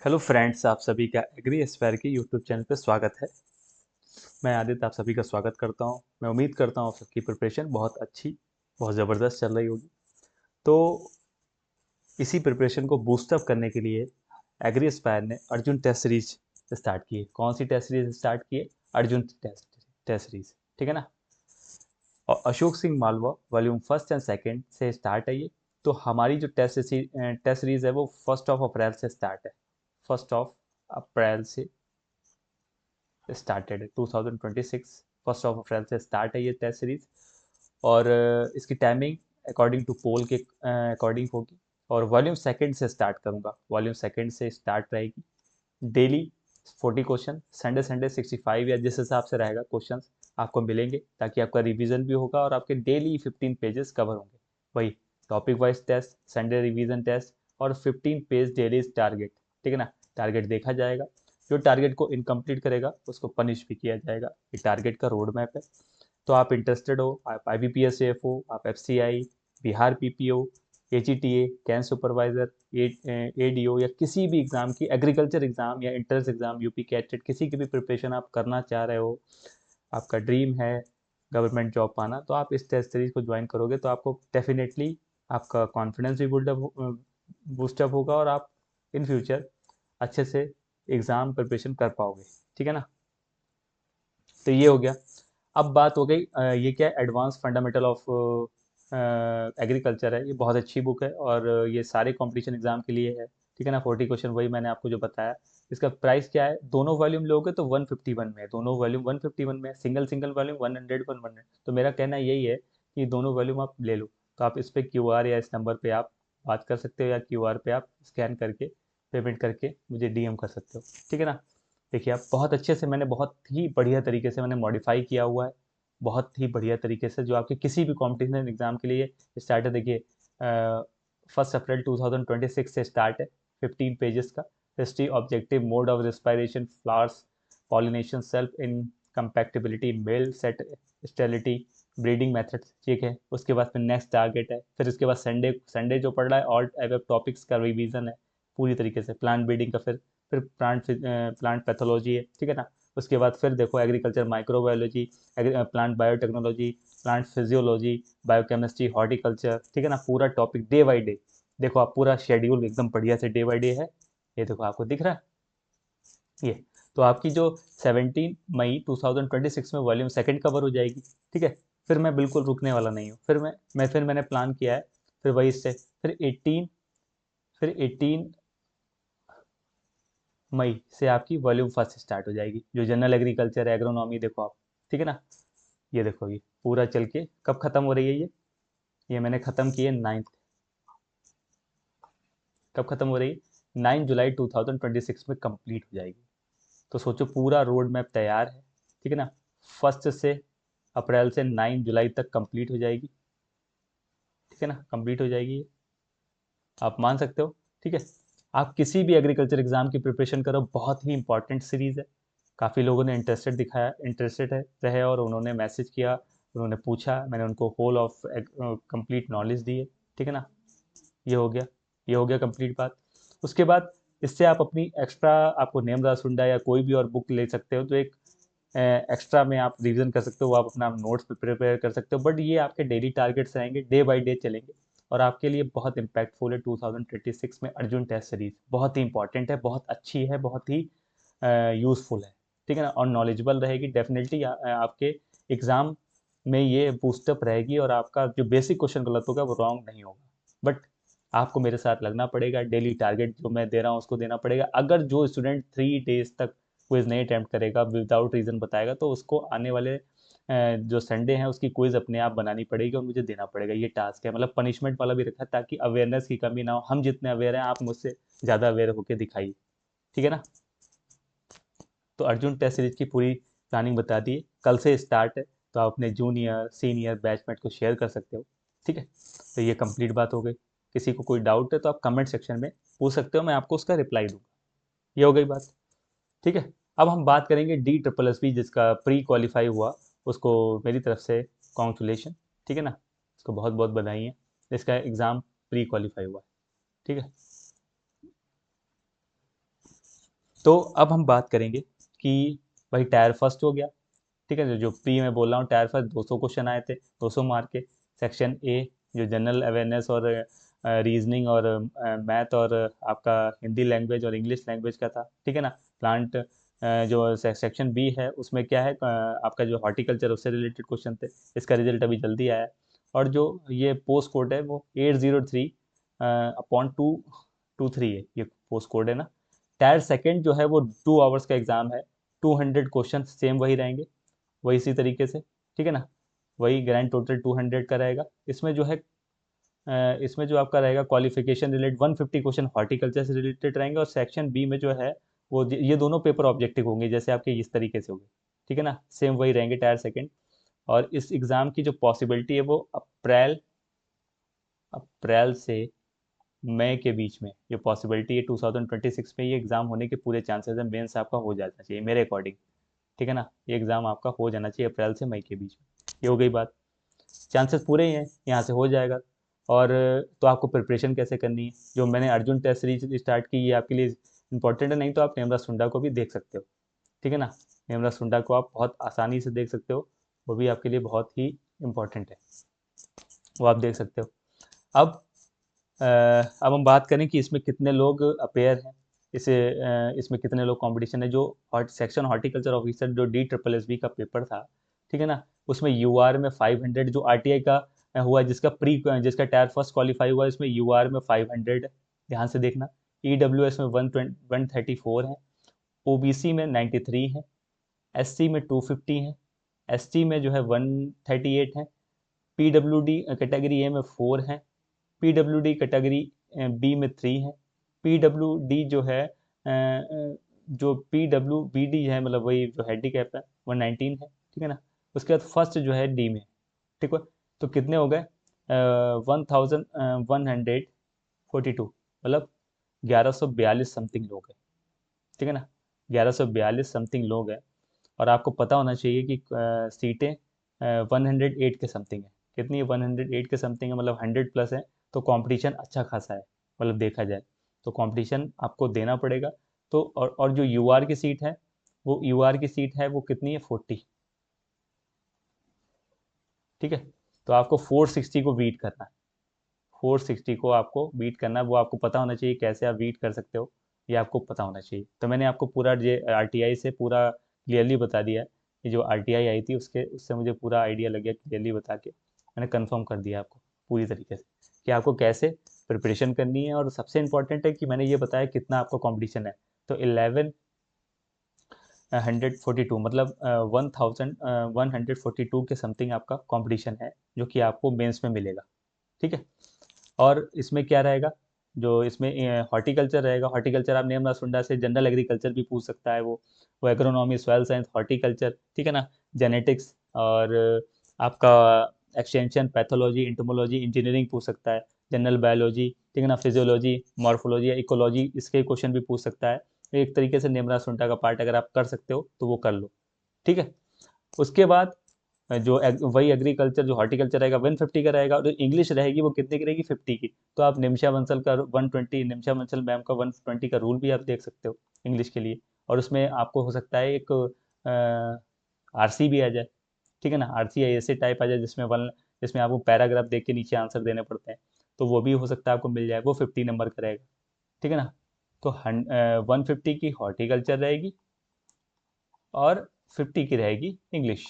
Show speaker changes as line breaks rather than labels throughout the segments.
Hello friends, आप सभी का एग्री एस्पायर के यूट्यूब चैनल पे स्वागत है। मैं आदित्य आप सभी का स्वागत करता हूं। मैं उम्मीद करता हूं आप सबकी प्रिपरेशन बहुत अच्छी, बहुत ज़बरदस्त चल रही होगी। तो इसी प्रिपरेशन को बूस्ट अप करने के लिए एग्री एस्पायर ने अर्जुन टेस्ट सीरीज स्टार्ट की है। कौन सी टेस्ट सीरीज स्टार्ट की है? अर्जुन टेस्ट सीरीज, ठीक है ना। और Ashok Singh Malwa volume first and second से स्टार्ट है ये। तो हमारी जो टेस्ट सीरीज है वो 1 अप्रैल से स्टार्ट है। 1 अप्रैल से स्टार्टेड है 2026। 1 अप्रैल से स्टार्ट है ये टेस्ट सीरीज। और इसकी टाइमिंग अकॉर्डिंग टू पोल के अकॉर्डिंग होगी। और वॉल्यूम सेकंड से स्टार्ट करूंगा, वॉल्यूम सेकंड से स्टार्ट रहेगी। डेली 40 क्वेश्चन, संडे संडे 65 या जिस हिसाब से रहेगा क्वेश्चंस आपको मिलेंगे, ताकि आपका रिवीजन भी होगा और आपके डेली 15 पेजेस कवर होंगे। वही topic wise test, Sunday revision test और 15 पेज डेली टारगेट, ठीक है ना। टारगेट देखा जाएगा, जो टारगेट को इनकम्प्लीट करेगा उसको पनिश भी किया जाएगा। ये टारगेट का रोड मैप है। तो आप इंटरेस्टेड हो, आप IBPS AF हो, आप FCI, Bihar PPO, AGTA, can supervisor, ADO या किसी भी एग्ज़ाम की, एग्रीकल्चर एग्ज़ाम या इंट्रेंस एग्ज़ाम, यूपी कैटेट, किसी की भी प्रिपरेशन आप करना चाह रहे हो, आपका ड्रीम है गवर्नमेंट जॉब पाना, तो आप इस टेस्ट सीरीज को ज्वाइन करोगे तो आपको डेफिनेटली आपका कॉन्फिडेंस भी बूस्टअप होगा और आप इन फ्यूचर अच्छे से एग्ज़ाम प्रिपरेशन कर पाओगे, ठीक है ना। तो ये हो गया। अब बात हो गई ये क्या, एडवांस फंडामेंटल ऑफ एग्रीकल्चर है। ये बहुत अच्छी बुक है और ये सारे कंपटीशन एग्जाम के लिए है, ठीक है ना। 40 क्वेश्चन, वही मैंने आपको जो बताया। इसका प्राइस क्या है? दोनों वॉल्यूम लोगे तो 151 में है, दोनों वॉल्यूम 151 में है। सिंगल सिंगल वॉल्यूम 100 तो मेरा कहना यही है कि दोनों वॉल्यूम आप ले लो। तो आप इस पर QR या इस नंबर पे आप बात कर सकते हो, या QR पे आप स्कैन करके पेमेंट करके मुझे DM कर सकते हो, ठीक है ना। देखिए आप, बहुत अच्छे से मैंने, बहुत ही बढ़िया तरीके से मैंने मॉडिफाई किया हुआ है, बहुत ही बढ़िया तरीके से, जो आपके किसी भी कॉम्पिटिशन एग्जाम के लिए स्टार्ट है। देखिए 1 अप्रैल 2026 से स्टार्ट है, 15 पेजेस का। History, objective, mode of respiration, flowers, pollination, self incompatibility, male set sterility, breeding methods, ठीक है। उसके बाद फिर नेक्स्ट टारगेट है। फिर उसके बाद संडे संडे जो पढ़ रहा है, ऑल वेब टॉपिक्स का रिवीजन है पूरी तरीके से। प्लांट ब्रीडिंग का फिर प्लांट पैथोलॉजी है, ठीक है ना। उसके बाद फिर देखो agriculture, microbiology, plant biotechnology, plant physiology, biochemistry, horticulture, ठीक है ना। पूरा टॉपिक डे बाई डे, देखो आप, पूरा शेड्यूल एकदम बढ़िया से डे बाई डे है। ये देखो आपको दिख रहा है ये। तो आपकी जो 17 मई 2026 में वॉल्यूम सेकंड कवर हो जाएगी, ठीक है। फिर मैं बिल्कुल रुकने वाला नहीं हूँ। फिर मैंने प्लान किया है, फिर वही इससे फिर 18 मई से आपकी वॉल्यूम फर्स्ट स्टार्ट हो जाएगी, जो जनरल एग्रीकल्चर है, एग्रोनॉमी, देखो आप, ठीक है ना। ये देखो, ये पूरा चल के कब खत्म हो रही है ये मैंने खत्म की है 9th। कब खत्म हो रही है? 9 जुलाई 2026 में कंप्लीट हो जाएगी। तो सोचो, पूरा रोड मैप तैयार है, ठीक है ना। 1 अप्रैल से 9 जुलाई तक कंप्लीट हो जाएगी, ठीक है ना, कंप्लीट हो जाएगी ये। आप मान सकते हो, ठीक है। आप किसी भी एग्रीकल्चर एग्जाम की प्रिपरेशन करो, बहुत ही इंपॉर्टेंट सीरीज है। काफ़ी लोगों ने इंटरेस्टेड है रहे, और उन्होंने मैसेज किया, उन्होंने पूछा, मैंने उनको होल ऑफ कंप्लीट नॉलेज दी है, ठीक है ना। ये हो गया, ये हो गया कंप्लीट बात। उसके बाद इससे आप अपनी एक्स्ट्रा, आपको नेम सुंडा या कोई भी और बुक ले सकते हो, तो एक एक्स्ट्रा में आप रिवीजन कर सकते हो, आप अपना नोट्स प्रिपेयर कर सकते हो। बट ये आपके डेली टारगेट्स रहेंगे, डे बाई डे चलेंगे, और आपके लिए बहुत इंपैक्टफुल है। 2026 में अर्जुन टेस्ट सीरीज बहुत ही इंपॉर्टेंट है, बहुत अच्छी है, बहुत ही यूज़फुल है, ठीक है ना, और नॉलेजेबल रहेगी डेफिनेटली। आपके एग्ज़ाम में ये बूस्टअप रहेगी, और आपका जो बेसिक क्वेश्चन गलत होगा वो रॉन्ग नहीं होगा। बट आपको मेरे साथ लगना पड़ेगा, डेली टारगेट जो मैं दे रहा हूँ उसको देना पड़ेगा। अगर जो स्टूडेंट 3 डेज तक क्विज नहीं अटैम्प्ट करेगा, विदाउट रीज़न बताएगा, तो उसको आने वाले जो संडे हैं उसकी क्विज अपने आप बनानी पड़ेगी और मुझे देना पड़ेगा। ये टास्क है, मतलब पनिशमेंट वाला भी रखा है, ताकि अवेयरनेस की कमी ना हो। हम जितने अवेयर हैं, आप मुझसे ज़्यादा अवेयर होकर दिखाइए, ठीक है ना। तो अर्जुन टेस्ट सीरीज की पूरी प्लानिंग बता दी है। कल से स्टार्ट है, तो आप अपने जूनियर सीनियर बैचमेट को शेयर कर सकते हो, ठीक है। तो ये कंप्लीट बात हो गई। किसी को कोई डाउट है तो आप कमेंट सेक्शन में पूछ सकते हो, मैं आपको उसका रिप्लाई दूंगा। ये हो गई बात, ठीक है। अब हम बात करेंगे DSSB, जिसका प्री क्वालिफाई हुआ, उसको मेरी तरफ से कॉन्ग्रेचुलेशन, ठीक है ना। उसको बहुत बहुत बधाई है, इसका एग्ज़ाम प्री क्वालिफाई हुआ है, ठीक है। तो अब हम बात करेंगे कि भाई टायर फर्स्ट हो गया, ठीक है। जो प्री मैं बोल रहा हूँ, टायर फर्स्ट 200 क्वेश्चन आए थे, 200 मार्क के। सेक्शन ए जो जनरल अवेयरनेस और रीजनिंग और मैथ और आपका हिंदी लैंग्वेज और इंग्लिश लैंग्वेज का था, ठीक है ना। प्लांट जो सेक्शन बी है उसमें क्या है, आपका जो हॉर्टिकल्चर उससे रिलेटेड क्वेश्चन थे। इसका रिजल्ट अभी जल्दी आया है। और जो ये पोस्ट कोड है वो 803 अपॉन 223 है, ये पोस्ट कोड है ना। टायर सेकंड जो है वो 2 आवर्स का एग्जाम है, 200 क्वेश्चन सेम वही रहेंगे, वही इसी तरीके से, ठीक है ना। वही ग्रैंड टोटल 200 का रहेगा। इसमें जो है इसमें जो आपका रहेगा क्वालिफिकेशन रिलेटेड 150 क्वेश्चन हॉर्टिकल्चर से रिलेटेड रहेंगे। और सेक्शन बी में जो है वो ये दोनों पेपर ऑब्जेक्टिव होंगे, जैसे आपके इस तरीके से होंगे, ठीक है ना। सेम वही रहेंगे टायर सेकंड। और इस एग्ज़ाम की जो पॉसिबिलिटी है वो अप्रैल अप्रैल से मई के बीच में ये पॉसिबिलिटी है। 2026 में ये एग्ज़ाम होने के पूरे चांसेस है, मेंस आपका हो जाना चाहिए मेरे अकॉर्डिंग, ठीक है ना। ये एग्ज़ाम आपका हो जाना चाहिए अप्रैल से मई के बीच में। ये हो गई बात, चांसेस पूरे ही हैं यहाँ से हो जाएगा। और तो आपको प्रिपरेशन कैसे करनी है, जो मैंने अर्जुन टेस्ट सीरीज स्टार्ट की, ये आपके लिए इंपॉर्टेंट है। नहीं तो आप नेमरा सुंडा को भी देख सकते हो, ठीक है ना। नेमरा सुंडा को आप बहुत आसानी से देख सकते हो, वो भी आपके लिए बहुत ही इम्पोर्टेंट है, वो आप देख सकते हो। अब अब हम बात करें कि इसमें कितने लोग अपेयर हैं, इसे इसमें कितने लोग कंपटीशन है। जो सेक्शन हॉर्टिकल्चर ऑफिसर जो DSSB का पेपर था, ठीक है ना, उसमें यूआर में 500, जो आरटीआई का हुआ जिसका टायर फर्स्ट क्वालिफाई हुआ, इसमें यूआर में 500 है, ध्यान से देखना। ईडब्ल्यूएस में 124 है, ओबीसी में 93 है, एससी में 250 है, एसटी में जो है 138 है, पीडब्ल्यूडी कैटेगरी ए में 4 है, पीडब्ल्यूडी कैटेगरी बी में 3 है, पीडब्ल्यूडी जो है जो पीडब्ल्यूबीडी है, मतलब वही जो हैंडीकैप है, 119 है, ठीक है ना। उसके बाद फर्स्ट जो है डी में, ठीक है। तो कितने हो गए, 1142, मतलब 1142 समथिंग लोग हैं, ठीक है ना। 1142 समथिंग लोग हैं। और आपको पता होना चाहिए कि सीटें 108 के समथिंग है। कितनी है, 108 के समथिंग है, मतलब 100 प्लस है। तो कंपटीशन अच्छा खासा है, मतलब देखा जाए तो कंपटीशन आपको देना पड़ेगा। तो और जो यूआर की सीट है, वो यूआर की सीट है वो कितनी है, 40, ठीक है। तो आपको 460 को बीट करना है, 460 को आपको बीट करना है। वो आपको पता होना चाहिए कैसे आप बीट कर सकते हो, ये आपको पता होना चाहिए। तो मैंने आपको पूरा ये आरटीआई से पूरा क्लियरली बता दिया है। ये जो आरटीआई आई थी उससे मुझे पूरा आइडिया लग गया, क्लियरली बता के मैंने कंफर्म कर दिया आपको पूरी तरीके से कि आपको कैसे प्रिपरेशन करनी है। और सबसे इम्पोर्टेंट है कि मैंने ये बताया कितना आपका कॉम्पिटिशन है। तो 1142, मतलब 1142 के समथिंग आपका कंपटीशन है, जो कि आपको मेंस में मिलेगा, ठीक है। और इसमें क्या रहेगा, जो इसमें हॉर्टिकल्चर रहेगा। हॉर्टिकल्चर आप नेम सुंडा से जनरल एग्रीकल्चर भी पूछ सकता है, वो एग्रोनॉमी, सॉइल साइंस, हॉर्टिकल्चर, ठीक है ना। जेनेटिक्स और आपका एक्सटेंशन, पैथोलॉजी, इंटोमोलॉजी, इंजीनियरिंग पूछ सकता है, जनरल बायोलॉजी, ठीक है ना, फिजियोलॉजी, मॉर्फोलॉजी या इकोलॉजी, इसके क्वेश्चन भी पूछ सकता है। एक तरीके से नेमरा सुंडा का पार्ट अगर आप कर सकते हो तो वो कर लो, ठीक है। उसके बाद जो वही एग्रीकल्चर जो हॉर्टिकल्चर रहेगा 150 का रहेगा, और जो इंग्लिश रहेगी वो कितने की रहेगी, 50 की। तो आप निमिषा बंसल का 120, निमिषा बंसल मैम का 120 का रूल भी आप देख सकते हो इंग्लिश के लिए। और उसमें आपको हो सकता है एक आरसी भी आ जाए, ठीक है ना। आरसी ऐसे टाइप आ जाए जिसमें आपको पैराग्राफ देख के नीचे आंसर देने पड़ते हैं, तो वो भी हो सकता है आपको मिल जाए। वो 50 नंबर का रहेगा, ठीक है ना। तो 150 की हॉर्टिकल्चर रहेगी और 50 की रहेगी इंग्लिश।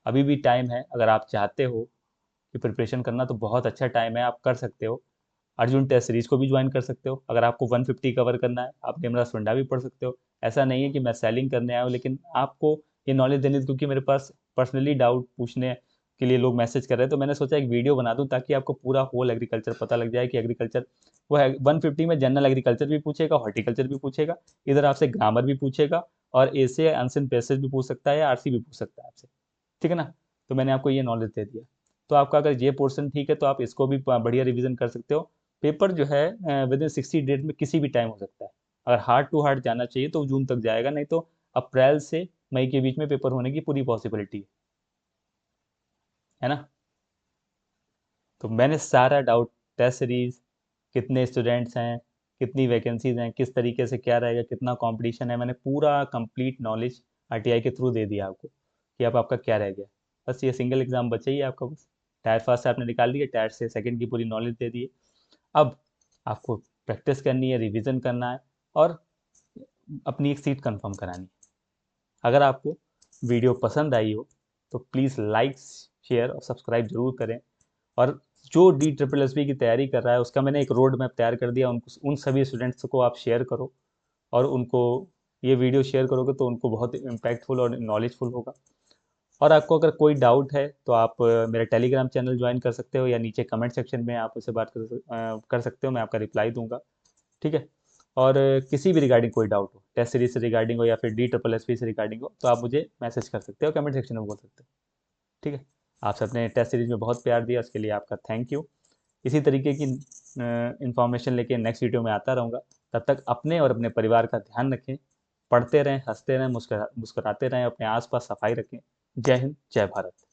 अभी भी टाइम है, अगर आप चाहते हो कि प्रिपरेशन करना तो बहुत अच्छा टाइम है, आप कर सकते हो। अर्जुन टेस्ट सीरीज को भी ज्वाइन कर सकते हो। अगर आपको 150 कवर करना है, आप निमरा सुंडा भी पढ़ सकते हो। ऐसा नहीं है कि मैं सेलिंग करने आया हूँ, लेकिन आपको ये नॉलेज देनी थी, क्योंकि मेरे पास पर्सनली डाउट पूछने के लिए लोग मैसेज कर रहे हैं। तो मैंने सोचा एक वीडियो बना दूं ताकि आपको पूरा होल एग्रीकल्चर पता लग जाए कि एग्रीकल्चर वो है। 150 में जनरल एग्रीकल्चर भी पूछेगा, हॉर्टिकल्चर भी पूछेगा, इधर आपसे ग्रामर भी पूछेगा, और ऐसे अनसिन पैसेज भी पूछ सकता है, या आरसी भी पूछ सकता है आपसे, ठीक है ना। तो मैंने आपको ये नॉलेज दे दिया। तो आपका अगर ये पोर्शन ठीक है तो आप इसको भी बढ़िया रिवीजन कर सकते हो। पेपर जो है विद इन 60 डेज में किसी भी टाइम हो सकता है। अगर हार्ड टू हार्ड जाना चाहिए तो जून तक जाएगा, नहीं तो अप्रैल से मई के बीच में पेपर होने की पूरी पॉसिबिलिटी है ना। तो मैंने सारा डाउट, टेस्ट सीरीज, कितने स्टूडेंट्स हैं, कितनी वैकेंसीज हैं, किस तरीके से क्या रहेगा, कितना कंपटीशन है, मैंने पूरा कंप्लीट नॉलेज आरटीआई के थ्रू दे दिया आपको कि अब आपका क्या रह गया। बस ये सिंगल एग्जाम बचा ही है आपका, बस टायर फर्स्ट से आपने निकाल दिया, टायर से सेकंड की पूरी नॉलेज दे दी है। अब आपको प्रैक्टिस करनी है, रिवीजन करना है और अपनी एक सीट कंफर्म करानी है। अगर आपको वीडियो पसंद आई हो तो प्लीज़ लाइक, शेयर और सब्सक्राइब जरूर करें। और जो DSSB की तैयारी कर रहा है उसका मैंने एक रोड मैप तैयार कर दिया, उनको उन सभी स्टूडेंट्स को आप शेयर करो और उनको ये वीडियो शेयर करोगे तो उनको बहुत इम्पैक्टफुल और नॉलेजफुल होगा। और आपको अगर कोई डाउट है तो आप मेरा टेलीग्राम चैनल ज्वाइन कर सकते हो या नीचे कमेंट सेक्शन में आप उससे बात कर सकते हो, मैं आपका रिप्लाई दूंगा। ठीक है। और किसी भी रिगार्डिंग कोई डाउट हो, टेस्ट सीरीज से रिगार्डिंग हो या फिर DSSB से रिगार्डिंग हो, तो आप मुझे मैसेज कर सकते हो, कमेंट सेक्शन में बोल सकते हो। ठीक है। आप सबने टेस्ट सीरीज में बहुत प्यार दिया, उसके लिए आपका थैंक यू। इसी तरीके की इंफॉर्मेशन लेके नेक्स्ट वीडियो में आता रहूँगा। तब तक अपने और अपने परिवार का ध्यान रखें, पढ़ते रहें, हंसते रहें, मुस्कुराते रहें, अपने आसपास सफाई रखें। जय हिंद, जय भारत।